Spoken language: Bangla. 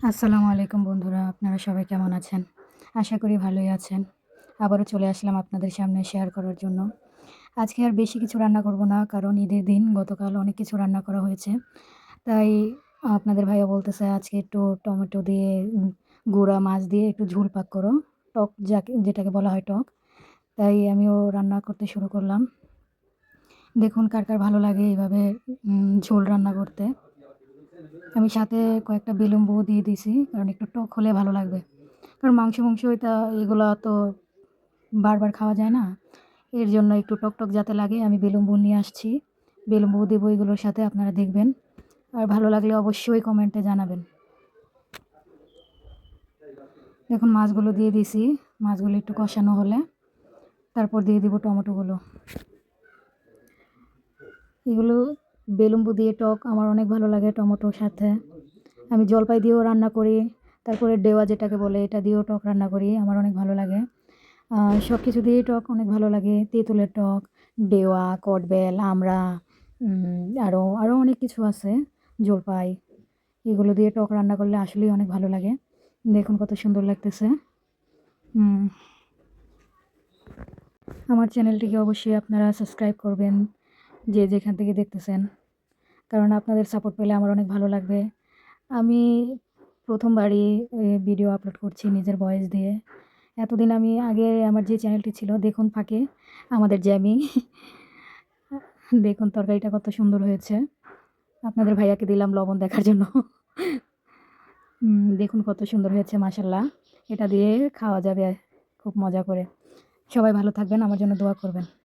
আসসালামু আলাইকুম বন্ধুরা, আপনারা সবাই কেমন আছেন? আশা করি ভালোই আছেন। আবারও চলে আসলাম আপনাদের সামনে শেয়ার করার জন্য। আজকে আর বেশি কিছু রান্না করব না, কারণ ঈদের দিন গতকাল অনেক কিছু রান্না করা হয়েছে। তাই আপনাদের ভাইয়া বলতেছে আজকে একটু টমেটো দিয়ে গুঁড়া মাছ দিয়ে একটু ঝোল পাক করো। টক যেটাকে বলা হয় টক। তাই আমিও রান্না করতে শুরু করলাম। দেখুন কার ভালো লাগে এভাবে ঝোল রান্না করতে। আমি সাথে কয়েকটা বেলুন দিয়ে দিছি, কারণ একটু টক হলে ভালো লাগবে। কারণ মাংস এটা এগুলা তো বারবার খাওয়া যায় না। এর জন্য একটু টক যাতে লাগে আমি বেলুন নিয়ে আসছি। বেলুন দেবো এগুলোর সাথে, আপনারা দেখবেন। আর ভালো লাগলে অবশ্যই কমেন্টে জানাবেন। দেখুন মাছগুলো দিয়ে দিছি। মাছগুলো একটু কষানো হলে তারপর দিয়ে দিব টমেটোগুলো। এগুলো বেলুন দিয়ে টক আমার অনেক ভালো লাগে টমেটোর সাথে। আমি জলপাই দিয়েও রান্না করি, তারপরে ডেওয়া যেটাকে বলে এটা দিয়েও টক রান্না করি, আমার অনেক ভালো লাগে। সব কিছু দিয়েই টক অনেক ভালো লাগে। তেঁতুলের টক, ডেওয়া, কটবেল, আমড়া, আরও অনেক কিছু আছে, জলপাই, এগুলো দিয়ে টক রান্না করলে আসলেই অনেক ভালো লাগে। দেখুন কত সুন্দর লাগতেছে। আমার চ্যানেলটিকে অবশ্যই আপনারা সাবস্ক্রাইব করবেন, যে যেখান থেকে দেখতেছেন, কারণ আপনাদের সাপোর্ট পেলে আমার অনেক ভালো লাগবে। আমি প্রথমবারই ভিডিও আপলোড করছি নিজের ভয়েস দিয়ে। এতদিন আমি আগে আমার যে চ্যানেলটি ছিল দেখুন ফাঁকে আমাদের জ্যামি, দেখুন তরকারিটা কত সুন্দর হয়েছে। আপনাদের ভাইয়াকে দিলাম লবণ দেখার জন্য। দেখুন কত সুন্দর হয়েছে মাশাল্লাহ। এটা দিয়ে খাওয়া যাবে খুব মজা করে। সবাই ভালো থাকবেন, আমার জন্য দোয়া করবেন।